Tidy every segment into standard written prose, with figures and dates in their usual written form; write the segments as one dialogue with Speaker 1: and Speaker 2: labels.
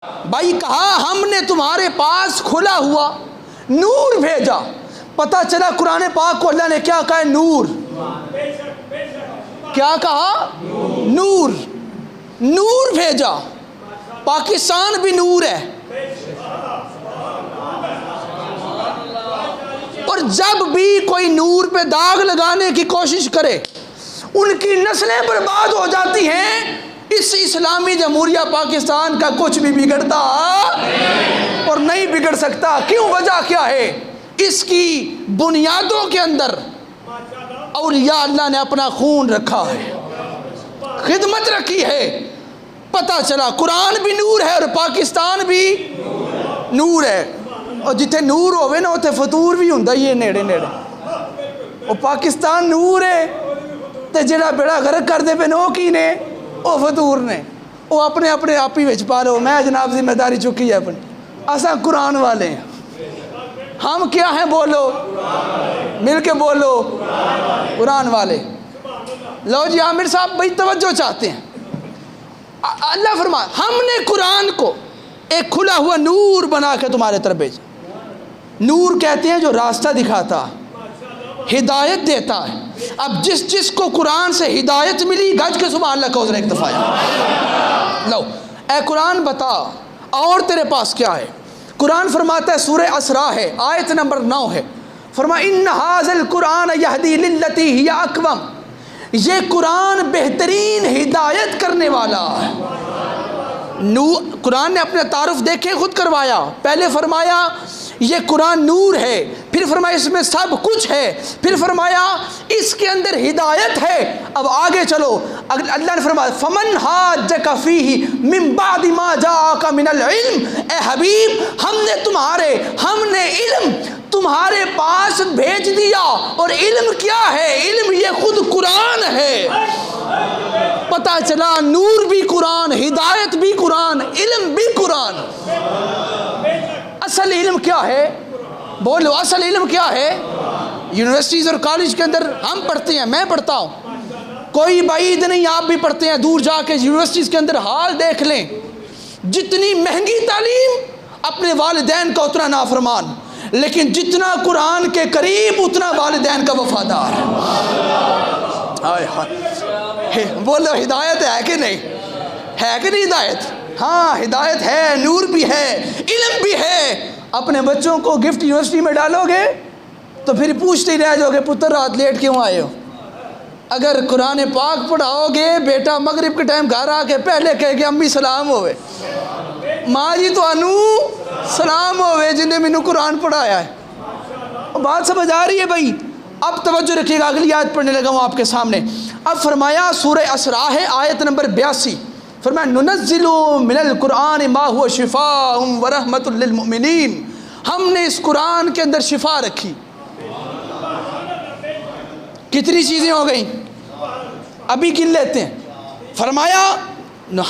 Speaker 1: بھائی کہا ہم نے تمہارے پاس کھلا ہوا نور بھیجا. پتہ چلا قرآن پاک کو اللہ نے کیا کہا ہے؟ نور. کیا کہا؟ نور. نور بھیجا. پاکستان بھی نور ہے. اور جب بھی کوئی نور پہ داغ لگانے کی کوشش کرے ان کی نسلیں برباد ہو جاتی ہیں. اس اسلامی جمہوریہ پاکستان کا کچھ بھی بگڑتا اور نہیں بگڑ سکتا. کیوں؟ وجہ کیا ہے؟ اس کی بنیادوں کے اندر اولیاء اللہ نے اپنا خون رکھا ہے، خدمت رکھی ہے. پتہ چلا قرآن بھی نور ہے اور پاکستان بھی نور ہے. اور جتنے نور ہوئے نا اتنے فطور بھی ہوں یہ نیڑے نیڑے. اور پاکستان نور ہے تو جڑا بیڑا غرق کر دے پہ نو کی نے وہ فطور نے وہ اپنے اپنے آپ ہی وچ پا لو. میں جناب ذمہ داری چکی ہے اپنی. اساں قرآن والے ہیں. ہم کیا ہیں؟ بولو مل کے بولو. قرآن والے. لو جی عامر صاحب بھائی توجہ چاہتے ہیں. اللہ فرمایا ہم نے قرآن کو ایک کھلا ہوا نور بنا کے تمہارے طرف بھیجا. نور کہتے ہیں جو راستہ دکھاتا، ہدایت دیتا ہے. اب جس کو قرآن سے ہدایت ملی گج کے سبحان اللہ کا عذر ایک دفعہ ہے. لو اے قرآن بتا اور تیرے پاس کیا ہے؟ قرآن فرماتا ہے سورہ اسراء ہے آیت نمبر 9 ہے. فرمایا ان ھذا القرآن یہدی للتی ہی اقوم. یہ قرآن بہترین ہدایت کرنے والا ہے. قرآن نے اپنے تعارف دیکھے خود کروایا. پہلے فرمایا یہ قرآن نور ہے، پھر فرمایا اس میں سب کچھ ہے، پھر فرمایا اس کے اندر ہدایت ہے. اب آگے چلو اللہ نے فرمایا فمن حاجک فیہ من بعد ما جاءک من العلم. اے حبیب ہم نے علم تمہارے پاس بھیج دیا. اور علم کیا ہے؟ علم یہ خود قرآن ہے. پتہ چلا نور بھی قرآن، ہدایت بھی قرآن، علم بھی قرآن. اصل علم کیا ہے؟ بولو اصل علم کیا ہے؟ یونیورسٹیز اور کالج کے اندر ہم پڑھتے ہیں، میں پڑھتا ہوں، کوئی بعید نہیں آپ بھی پڑھتے ہیں. دور جا کے یونیورسٹیز کے اندر حال دیکھ لیں. جتنی مہنگی تعلیم اپنے والدین کا اتنا نافرمان، لیکن جتنا قرآن کے قریب اتنا والدین کا وفادار. ہائے ہائے. بولو ہدایت ہے کہ نہیں؟ ہے کہ نہیں ہدایت؟ ہاں ہدایت ہے، نور بھی ہے، علم بھی ہے. اپنے بچوں کو گفٹ یونیورسٹی میں ڈالو گے تو پھر پوچھتے ہی رہ جاؤ گے پتر رات لیٹ کیوں آئے ہو. اگر قرآن پاک پڑھاؤ گے بیٹا مغرب کے ٹائم گھر آ کے پہلے کہے کہ امی سلام ہوئے، ماں جی تو انو سلام ہوئے جنہیں مینو قرآن پڑھایا ہے. بات سمجھ آ رہی ہے بھائی؟ اب توجہ رکھیے گا، اگلی آیت پڑھنے لگا ہوں آپ کے سامنے. اب فرمایا سورہ اسراء ہے آیت نمبر 82. فرمایا ننزل من القرآن ما هو شفاء ورحمۃ للمؤمنین. ہم نے اس قرآن کے اندر شفا رکھی. کتنی چیزیں ہو گئیں؟ ابھی گن لیتے ہیں. فرمایا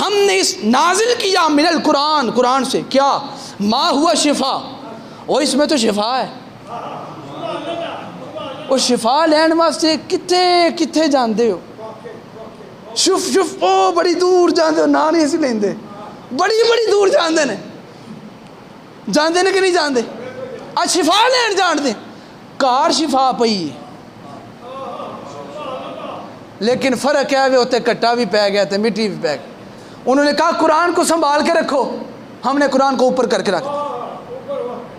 Speaker 1: ہم نے اس نازل کیا من القرآن، قرآن سے کیا؟ ما ہوا شفا. وہ اس میں تو شفا ہے. وہ شفا لین واسطے کتنے جاندے ہو؟ شف او بڑی دور جاندے ہو، نہ نہیں اسی لیندے. بڑی دور جاندے نے کہ نہیں جاندے؟ آج شفا لین جان دیں. کار شفا پئی لیکن فرق ہے وہ ہوتے کٹا بھی پہ گیا تھے مٹی بھی پہ گئی. انہوں نے کہا قرآن کو سنبھال کے رکھو. ہم نے قرآن کو اوپر کر کے رکھا،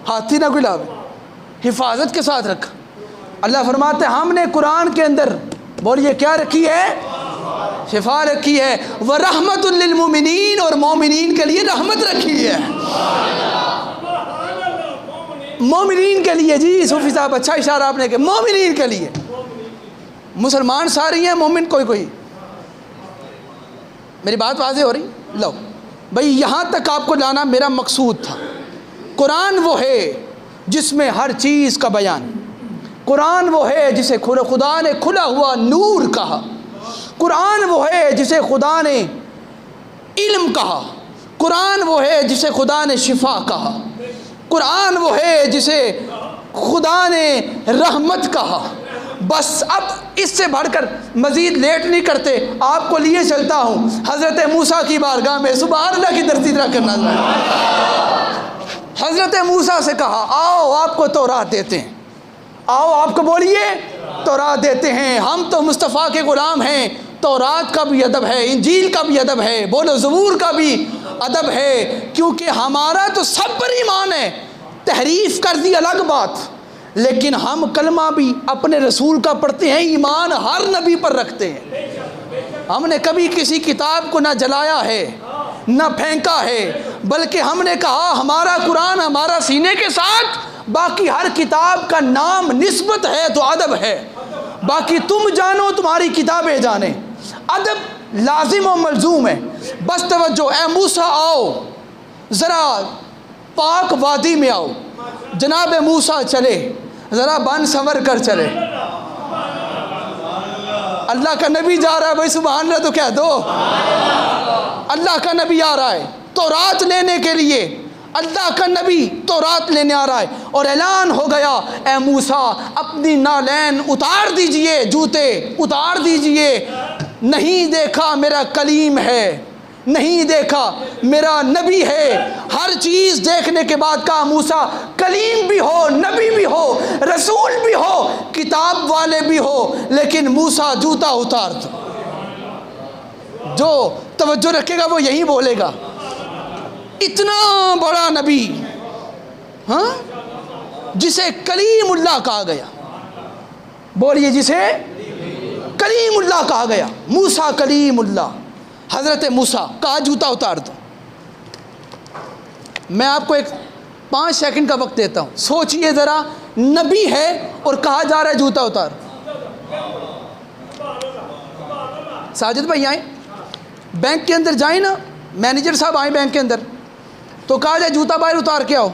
Speaker 1: ہاتھی نہ کوئی لاوے، حفاظت کے ساتھ رکھا. اللہ فرماتے ہیں ہم نے قرآن کے اندر بولیے کیا رکھی ہے؟ شفا رکھی ہے. وَرَحْمَةٌ لِّلْمُؤْمِنِينَ. اور مومنین کے لیے رحمت رکھی ہے. مومنین کے لیے. جی صوفی صاحب اچھا اشارہ آپ نے کہ مومنین کے لیے. مسلمان ساری ہیں، مومن کوئی. میری بات واضح ہو رہی؟ لو بھائی یہاں تک آپ کو لانا میرا مقصود تھا. قرآن وہ ہے جس میں ہر چیز کا بیان. قرآن وہ ہے جسے خدا نے کھلا ہوا نور کہا. قرآن وہ ہے جسے خدا نے علم کہا. قرآن وہ ہے جسے خدا نے شفا کہا. قرآن وہ ہے جسے خدا نے رحمت کہا. بس اب اس سے بڑھ کر مزید لیٹ نہیں کرتے، آپ کو لیے چلتا ہوں حضرت موسیٰ کی بارگاہ میں۔ سبحان اللہ کی درتی طرح کرنا۔ حضرت موسیٰ سے کہا آؤ آپ کو تورات دیتے ہیں، آؤ آپ کو بولیے تورات دیتے ہیں، ہم تو مصطفیٰ کے غلام ہیں، تورات کا بھی ادب ہے، انجیل کا بھی ادب ہے، بولو زبور کا بھی ادب ہے، کیونکہ ہمارا تو سب پر ایمان ہے، تحریف کر دی الگ بات، لیکن ہم کلمہ بھی اپنے رسول کا پڑھتے ہیں، ایمان ہر نبی پر رکھتے ہیں۔ ہم نے کبھی کسی کتاب کو نہ جلایا ہے نہ پھینکا ہے، بلکہ ہم نے کہا ہمارا قرآن ہمارا سینے کے ساتھ، باقی ہر کتاب کا نام نسبت ہے تو ادب ہے، باقی تم جانو تمہاری کتابیں جانیں، ادب لازم و ملزوم ہے۔ بس توجہ، اے موسیٰ آؤ ذرا پاک وادی میں آؤ۔ جناب موسیٰ چلے، ذرا بن سنور کر چلے، اللہ کا نبی جا رہا ہے بھائی، سبحان اللہ تو کہہ دو، اللہ کا نبی آ رہا ہے تورات لینے کے لیے، اللہ کا نبی تورات لینے آ رہا ہے، اور اعلان ہو گیا اے موسیٰ اپنی نالین اتار دیجئے، جوتے اتار دیجئے، نہیں دیکھا میرا کلیم ہے، نہیں دیکھا میرا نبی ہے۔ ہر چیز دیکھنے کے بعد کہا موسیٰ کلیم بھی ہو، نبی بھی ہو، رسول بھی ہو، کتاب والے بھی ہو، لیکن موسیٰ جوتا اتار دو۔ جو توجہ رکھے گا وہ یہی بولے گا، اتنا بڑا نبی، ہاں، جسے کلیم اللہ کہا گیا، بولیے جسے کلیم اللہ کہا گیا، موسیٰ کلیم اللہ، حضرت موسیٰ کہا جوتا اتار دو۔ میں آپ کو ایک 5 سیکنڈ کا وقت دیتا ہوں، سوچئے ذرا، نبی ہے اور کہا جا رہا ہے جوتا اتار۔ ساجد بھائی آئیں، بینک کے اندر جائیں نا، مینیجر صاحب آئیں بینک کے اندر، تو کہا جائے جوتا باہر اتار کے آؤ،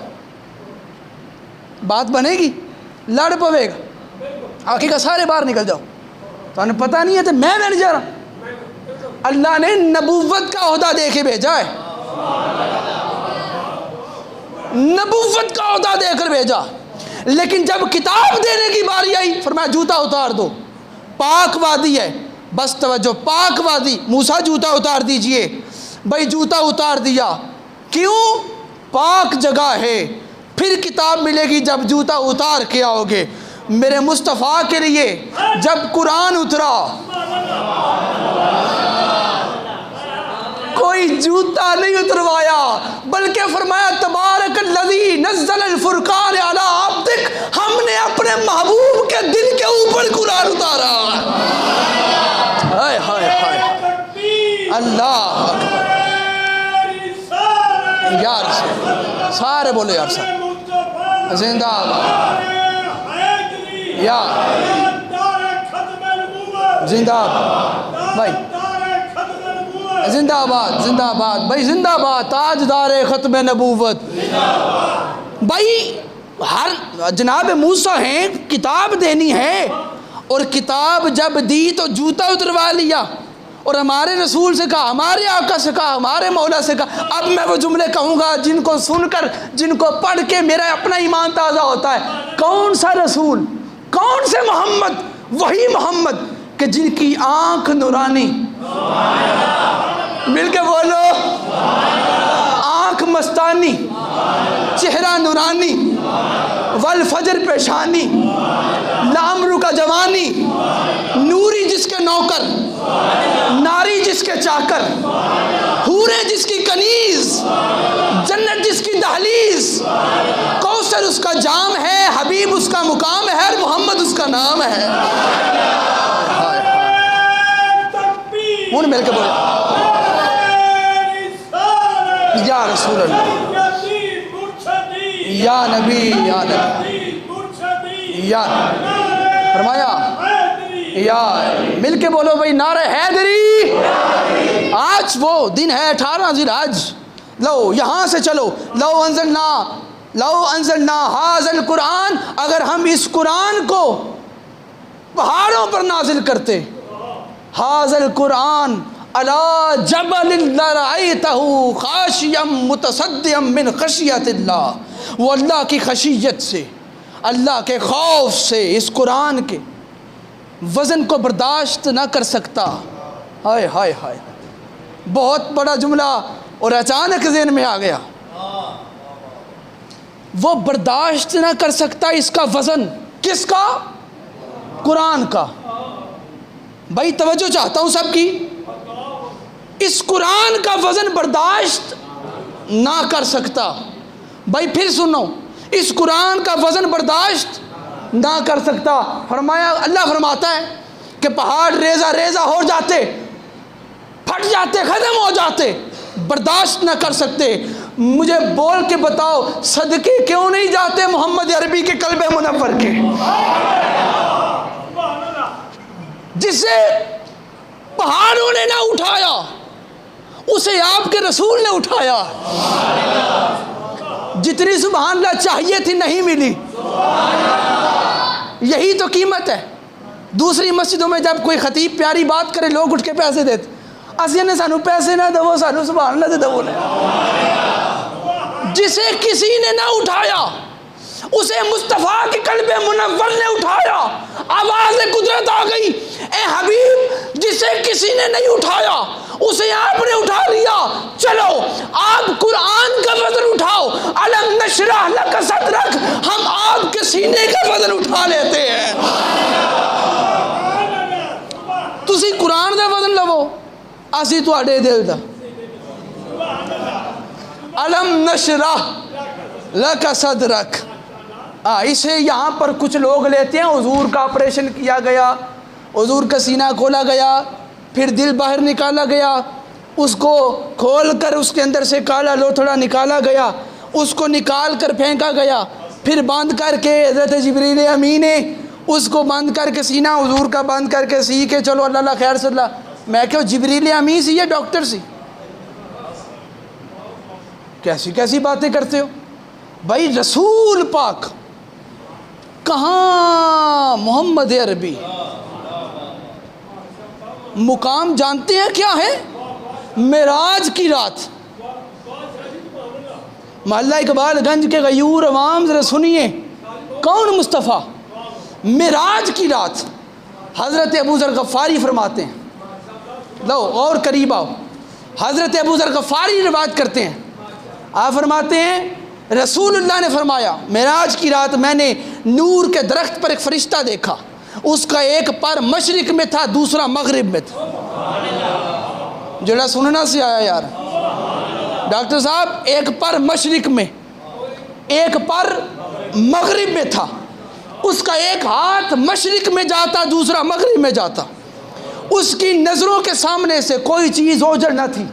Speaker 1: بات بنے گی؟ لڑ پوے گا، آخر کا سارے باہر نکل جاؤ، تو انہیں پتہ نہیں ہے تو میں مینیجر ہوں۔ اللہ نے نبوت کا عہدہ دے کے بھیجا ہے، نبوت کا عہدہ دے کر بھیجا، لیکن جب کتاب دینے کی باری آئی فرمایا جوتا اتار دو، پاک وادی ہے، بس توجہ، پاک وادی، موسیٰ جوتا اتار دیجئے، بھائی جوتا اتار دیا، کیوں؟ پاک جگہ ہے، پھر کتاب ملے گی جب جوتا اتار کے آؤ گے۔ میرے مصطفیٰ کے لیے جب قرآن اترا کوئی جوتا نہیں اتروایا، بلکہ فرمایا تبارک الذی نزل الفرقان علی عبدک، ہم نے اپنے محبوب کے دل کے اوپر قرآن اتارا۔ ہائے ہائے ہائے، اللہ یار سارے بولو یار صاحب زندہ آباد، یا زندہ آباد بھائی، زندہ آباد، زندہ آباد بھائی، زندہ آباد، تاجدار ختم نبوت بھائی۔ ہر جناب موسیٰ ہیں، کتاب دینی ہے، اور کتاب جب دی تو جوتا اتروا لیا، اور ہمارے رسول سے کہا، ہمارے آقا سے کہا، ہمارے مولا سے کہا۔ اب میں وہ جملے کہوں گا جن کو سن کر، جن کو پڑھ کے میرا اپنا ایمان تازہ ہوتا ہے۔ کون سا رسول، کون سے محمد؟ وہی محمد کہ جن کی آنکھ نورانی، مل کے بولو، آنکھ مستانی، چہرہ نورانی، والفجر پیشانی، لامرو کا جوانی، نوری جس کے نوکر، ناری جس کے چاکر، حوریں جس کی کنیز، جنت جس کی دہلیز، کوثر اس کا جام ہے، حبیب اس کا مقام ہے، اور محمد اس کا نام ہے۔ ان مل کے بولو یا رسول اللہ، یا نبی، یا نبی، یا فرمایا، یا مل کے بولو بھائی نعرہ حیدری۔ آج وہ دن ہے 18 ذی الحج، لو یہاں سے چلو، لو انزلنا ھذا القرآن، اگر ہم اس قرآن کو پہاڑوں پر نازل کرتے، ھذا القرآن علی جبل لرأیتہ خاشعا متصدعا من خشیۃ اللہ، وہ اللہ کی خشیت سے، اللہ کے خوف سے اس قرآن کے وزن کو برداشت نہ کر سکتا. ہائے ہائے ہائے، بہت بڑا جملہ اور اچانک ذہن میں آ گیا. وہ برداشت نہ کر سکتا اس کا وزن. کس کا؟ قرآن کا. بھائی توجہ چاہتا ہوں سب کی. اس قرآن کا وزن برداشت نہ کر سکتا. بھائی پھر سنو، اس قرآن کا وزن برداشت نہ کر سکتا. فرمایا، اللہ فرماتا ہے کہ پہاڑ ریزہ ریزہ ہو جاتے، پھٹ جاتے، ختم ہو جاتے، برداشت نہ کر سکتے. مجھے بول کے بتاؤ، صدقے کیوں نہیں جاتے محمد عربی کے قلب منور کے، جسے پہاڑوں نے نہ اٹھایا، اسے آپ کے رسول نے اٹھایا. جتنی سبحان اللہ چاہیے تھی نہیں ملی. یہی تو قیمت ہے. دوسری مسجدوں میں جب کوئی خطیب پیاری بات کرے لوگ اٹھ کے پیسے دیتے. اسی نے سانو پیسے نہ دو، سانو سبحان اللہ دے دو. جسے کسی نے نہ اٹھایا اسے مصطفیٰ کے قلب منور نے اٹھایا. آواز قدرت آ گئی، اے حبیب جسے کسی نے نہیں اٹھایا اسے آپ نے اٹھا لیا. چلو آپ قرآن کا وزن اٹھاؤ. الم نشرح لک صدرک، ہم آپ کے سینے کا وزن اٹھا لیتے ہیں. تسی قرآن دا وزن لو، اسی تواڈے دل دا. الم نشرح لک صدرک. اسے یہاں پر کچھ لوگ لیتے ہیں، حضور کا آپریشن کیا گیا، حضور کا سینہ کھولا گیا، پھر دل باہر نکالا گیا، اس کو کھول کر اس کے اندر سے کالا لوتھڑا نکالا گیا، اس کو نکال کر پھینکا گیا، پھر بند کر کے حضرت جبریل امین نے اس کو بند کر کے سینہ حضور کا بند کر کے سی کے چلو اللہ خیر صلی اللہ. میں کہوں جبریل امین سی یا ڈاکٹر سی؟ کیسی کیسی باتیں کرتے ہو بھائی. رسول پاک کہاں محمد عربی مقام جانتے ہیں کیا ہے؟ معراج کی رات. محلہ اقبال گنج کے غیور عوام ذرا سنیے، کون مصطفیٰ؟ معراج کی رات. حضرت ابو ذر غفاری فرماتے ہیں، لو اور قریب آؤ. حضرت ابو ذر غفاری روایت کرتے ہیں، آپ فرماتے ہیں رسول اللہ نے فرمایا معراج کی رات میں نے نور کے درخت پر ایک فرشتہ دیکھا، اس کا ایک پر مشرق میں تھا دوسرا مغرب میں تھا. جڑا سننا سے آیا یار ڈاکٹر صاحب، ایک پر مشرق میں ایک پر مغرب میں تھا، اس کا ایک ہاتھ مشرق میں جاتا دوسرا مغرب میں جاتا. اس کی نظروں کے سامنے سے کوئی چیز اوجھل نہ تھی،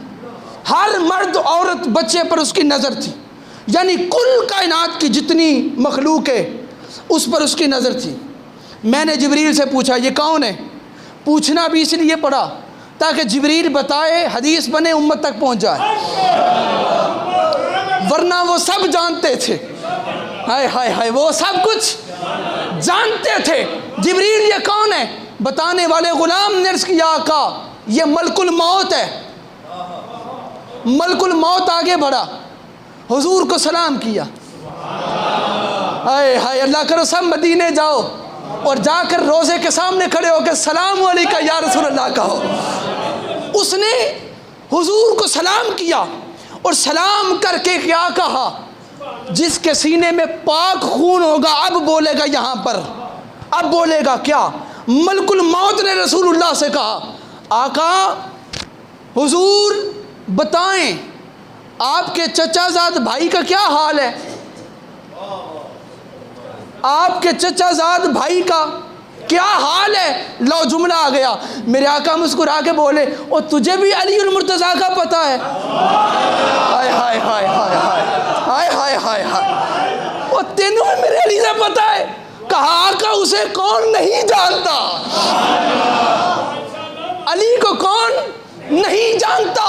Speaker 1: ہر مرد عورت بچے پر اس کی نظر تھی، یعنی کل کائنات کی جتنی مخلوق ہے اس پر اس کی نظر تھی. میں نے جبریل سے پوچھا یہ کون ہے؟ پوچھنا بھی اس لیے پڑا تاکہ جبریل بتائے، حدیث بنے، امت تک پہنچ جائے، ورنہ وہ سب جانتے تھے. ہائے ہائے ہائے، وہ سب کچھ جانتے تھے. جبریل یہ کون ہے؟ بتانے والے غلام نے عرض کیا آقا یہ ملک الموت ہے. ملک الموت آگے بڑھا، حضور کو سلام کیا. ہائے ہائے، اللہ کرو سب مدینے جاؤ اور جا کر روزے کے سامنے کھڑے ہو کے السلام علیکم یا رسول اللہ کہو. اس نے حضور کو سلام کیا اور سلام کر کے کیا کہا؟ جس کے سینے میں پاک خون ہوگا اب بولے گا. یہاں پر اب بولے گا کیا؟ ملک الموت نے رسول اللہ سے کہا آقا حضور بتائیں آپ کے چچا زاد بھائی کا کیا حال ہے؟ آپ کے چچا زاد بھائی کا کیا حال ہے؟ لو جملہ آ گیا. میرے آقا مسکرا کے بولے اور تجھے بھی علی المرتضیٰ کا پتہ ہے؟ ہائے ہائے ہائے ہائے ہائے ہائے ہائے ہائے، اور تینوں میرے علی سے پتہ ہے؟ کہا آقا اسے کون نہیں جانتا؟ علی کو کون نہیں جانتا؟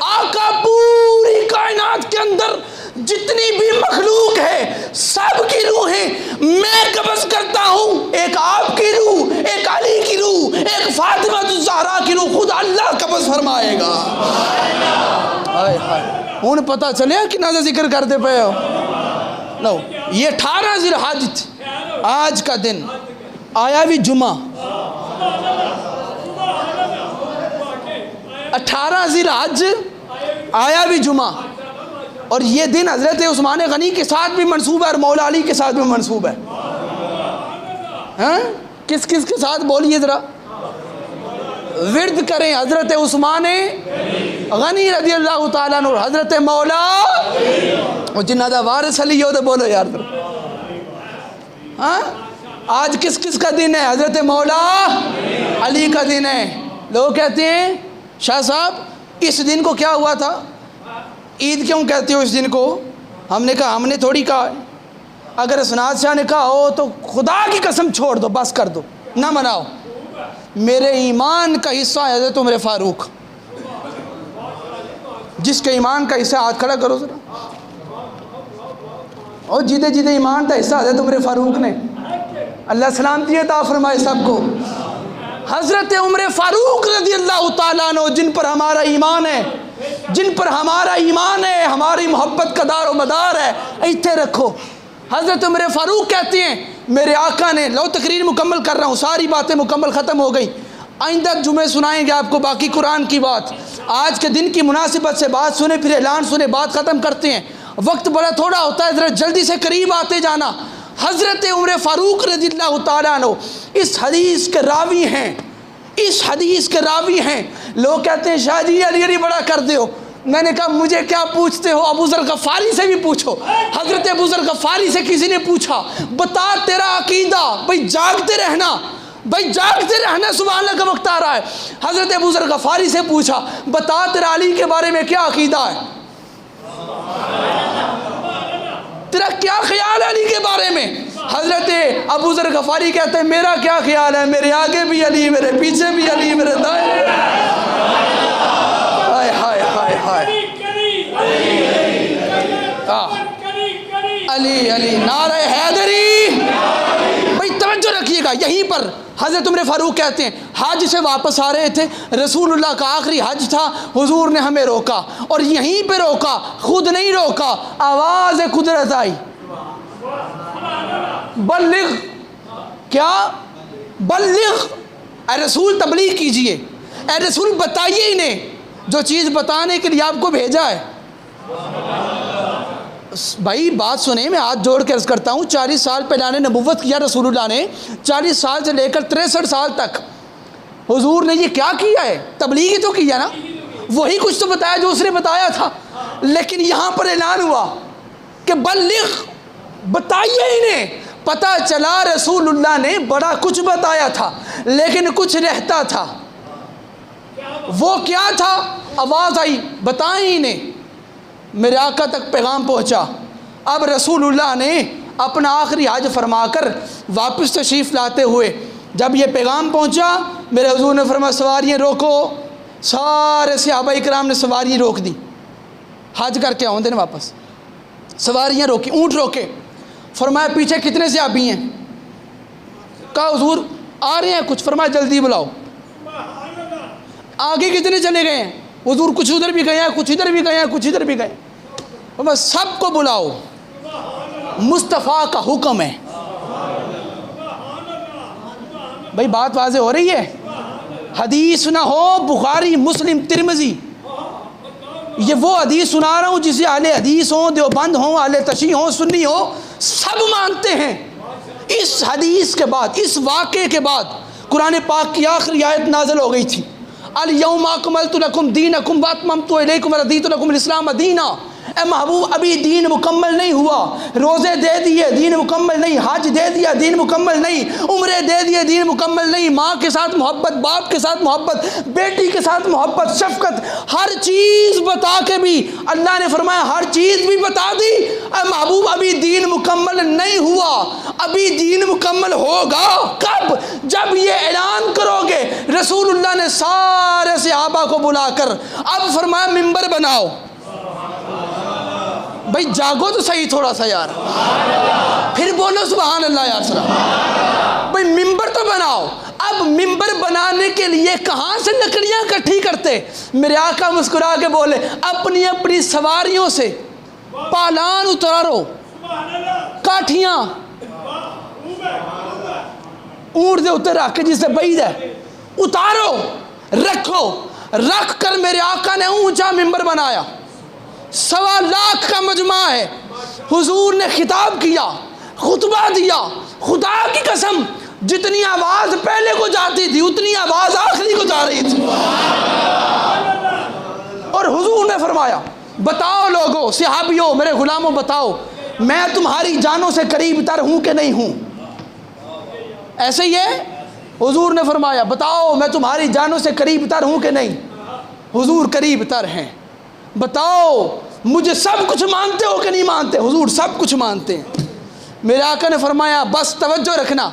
Speaker 1: آقا پوری کائنات کے اندر جتنی بھی مخلوق ہے سب کی روحیں میں قبض کرتا ہوں. ایک آپ کی روح، ایک علی کی روح، ایک فاطمہ الزہرا کی روح خود اللہ قبض فرمائے گا. ہوں پتہ چلے کنا سے ذکر کرتے پے ہو. لو یہ 18 ذی الحج آج کا دن آیا بھی جمعہ 18 ذی الحج آیا بھی جمعہ، اور یہ دن حضرت عثمان غنی کے ساتھ بھی منسوب ہے اور مولا علی کے ساتھ بھی منسوب ہے. ہاں کس کس کے ساتھ بولیے ذرا. ورد کریں حضرت عثمان غنی رضی اللہ تعالیٰ عنہ، حضرت مولا اور جنہ دا وارث علی ہو تو بولو یار. ہاں آج کس کس کا دن ہے؟ حضرت مولا علی کا دن ہے. لوگ کہتے ہیں شاہ صاحب اس دن کو کیا ہوا تھا؟ عید کیوں کہتے ہو اس دن کو؟ ہم نے کہا ہم نے تھوڑی کہا ہے. اگر اسناد شاہ نے کہا ہو تو خدا کی قسم چھوڑ دو، بس کر دو، نہ مناؤ. میرے ایمان کا حصہ ہے حضرت عمر فاروق. جس کے ایمان کا حصہ ہاتھ کھڑا کرو ذرا. اور جیتے جیتے ایمان کا حصہ حضرت عمر فاروق نے. اللہ سلامتی عطا فرمائے سب کو. حضرت عمر فاروق رضی اللہ تعالیٰ عنہ جن پر ہمارا ایمان ہے، جن پر ہمارا ایمان ہے، ہماری محبت کا دار و مدار ہے، ایتھے رکھو. حضرت عمر فاروق کہتے ہیں میرے آقا نے، لو تقریر مکمل کر رہا ہوں، ساری باتیں مکمل ختم ہو گئی، آئندہ جمعے سنائیں گے آپ کو باقی قرآن کی بات. آج کے دن کی مناسبت سے بات سنیں، پھر اعلان سنیں، بات ختم کرتے ہیں. وقت بڑا تھوڑا ہوتا ہے، ذرا جلدی سے قریب آتے جانا. حضرت عمر فاروق رضی اللہ تعالیٰ عنہ اس حدیث کے راوی ہیں، اس حدیث کے راوی ہیں. لوگ کہتے ہیں شاہ جی علی علی بڑا کر دے ہو. میں نے کہا مجھے کیا پوچھتے ہو، ابو ذر غفاری سے بھی پوچھو. حضرت ابو ذر غفاری سے کسی نے پوچھا بتا تیرا عقیدہ، بھئی جاگتے رہنا، بھئی جاگتے رہنا، سبحان اللہ کا وقت آ رہا ہے. حضرت ابو ذر غفاری سے پوچھا بتا تیرا علی کے بارے میں کیا عقیدہ ہے، تیرا کیا خیال ہے علی کے بارے میں؟ حضرت ابو ذر غفاری کہتے ہیں میرا کیا خیال ہے، میرے آگے بھی علی، میرے پیچھے بھی علی، میرے دائیں. ہائے ہائے ہائے ہائے، علی علی، نعرہ حیدری. بھئی توجہ رکھیے گا، یہیں پر حضرت عمر فاروق کہتے ہیں حج سے واپس آ رہے تھے، رسول اللہ کا آخری حج تھا، حضور نے ہمیں روکا، اور یہیں پہ روکا، خود نہیں روکا، آواز قدرت آئی، بلغ. کیا بلغ؟ اے رسول تبلیغ کیجئے، اے رسول بتائیے انہیں جو چیز بتانے کے لیے آپ کو بھیجا ہے. بھائی بات سنیں، میں ہاتھ جوڑ کے عرض کرتا ہوں، 40 سال پہلے نبوت کیا رسول اللہ نے، 40 سال سے لے کر 63 سال تک حضور نے یہ کیا کیا ہے؟ تبلیغ ہی تو کیا نا، وہی کچھ تو بتایا جو اس نے بتایا تھا. لیکن یہاں پر اعلان ہوا کہ بلغ، بتائیے انہیں. پتہ چلا رسول اللہ نے بڑا کچھ بتایا تھا لیکن کچھ رہتا تھا. وہ کیا تھا؟ آواز آئی بتائیں انہیں. میرے آقا تک پیغام پہنچا. اب رسول اللہ نے اپنا آخری حج فرما کر واپس تشریف لاتے ہوئے جب یہ پیغام پہنچا، میرے حضور نے فرمایا سواریاں روکو. سارے صحابہ اکرام نے سواریاں روک دی، حج کر کے آؤں دن واپس. سواریاں روکی، اونٹ روکے. فرمایا پیچھے کتنے صحابی ہیں؟ کہا حضور آ رہے ہیں کچھ. فرمایا جلدی بلاؤ. آگے کتنے چلے گئے ہیں؟ حضور کچھ ادھر بھی گئے ہیں، کچھ ادھر بھی گئے ہیں، کچھ ادھر بھی گئے. فرمایا سب کو بلاؤ، مصطفیٰ کا حکم ہے. بھائی بات واضح ہو رہی ہے. حدیث نہ ہو بخاری مسلم ترمذی، یہ وہ حدیث سنا رہا ہوں جسے اہل حدیث ہوں، دیوبند ہوں، اہل تشیع ہوں، سنی ہوں، سب مانتے ہیں. اس حدیث کے بعد، اس واقعے کے بعد قرآن پاک کی آخری آیت نازل ہو گئی تھی، الیوم اکملت لکم دینکم واتممت علیکم ورضیت لکم الاسلام دینا. اے محبوب ابھی دین مکمل نہیں ہوا. روزے دے دیے، دین مکمل نہیں. حج دے دیا، دین مکمل نہیں. عمرے دے دیے، دین مکمل نہیں. ماں کے ساتھ محبت، باپ کے ساتھ محبت، بیٹی کے ساتھ محبت، شفقت، ہر چیز بتا کے بھی اللہ نے فرمایا ہر چیز بھی بتا دی. اے محبوب ابھی دین مکمل نہیں ہوا. ابھی دین مکمل ہوگا کب؟ جب یہ اعلان کرو گے. رسول اللہ نے سارے صحابہ کو بلا کر اب فرمایا ممبر بناؤ. بھائی جاگو تو صحیح تھوڑا سا یار، پھر بولو سبحان اللہ یار سلام. بھائی ممبر تو بناؤ. اب ممبر بنانے کے لیے کہاں سے لکڑیاں اکٹھی کرتے؟ میرے آقا مسکرا کے بولے اپنی اپنی سواریوں سے پالان اتارو، کاٹھیاں اونٹ دے اتر رکھ کے جس سے بعید ہے اتارو، رکھو۔ رکھ کر میرے آقا نے اونچا ممبر بنایا، 1.25 لاکھ کا مجمع ہے، حضور نے خطاب کیا، خطبہ دیا۔ خدا کی قسم جتنی آواز پہلے کو جاتی تھی اتنی آواز آخری کو جا رہی تھی۔ اور حضور نے فرمایا بتاؤ لوگوں، صحابیوں، میرے غلاموں، بتاؤ میں تمہاری جانوں سے قریب تر ہوں کہ نہیں ہوں؟ ایسے ہی ہے؟ حضور نے فرمایا بتاؤ میں تمہاری جانوں سے قریب تر ہوں کہ نہیں؟ حضور قریب تر ہیں۔ بتاؤ مجھے سب کچھ مانتے ہو کہ نہیں مانتے؟ حضور سب کچھ مانتے ہیں۔ میرے آقا نے فرمایا بس توجہ رکھنا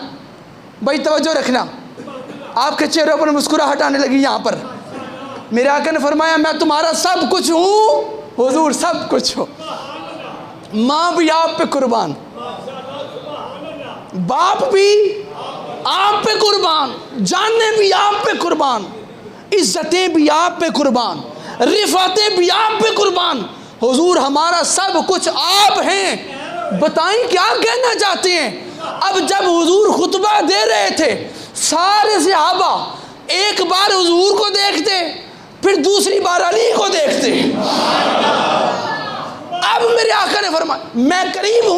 Speaker 1: بھائی، توجہ رکھنا۔ آپ کے چہروں پر مسکراہٹ آنے لگی یہاں پر۔ میرے آقا نے فرمایا میں تمہارا سب کچھ ہوں؟ حضور سب کچھ ہو۔ ماں بھی آپ پہ قربان، باپ بھی آپ پہ قربان، جانیں بھی آپ پہ قربان، عزتیں بھی آپ پہ قربان، رفعتیں بھی آپ پہ قربان۔ حضور ہمارا سب کچھ آپ ہیں۔ بتائیں کیا کہنا چاہتے ہیں؟ اب جب حضور خطبہ دے رہے تھے سارے صحابہ ایک بار حضور کو دیکھتے، پھر دوسری بار علی کو دیکھتے۔ اب میرے آقا نے فرمایا میں قریب ہوں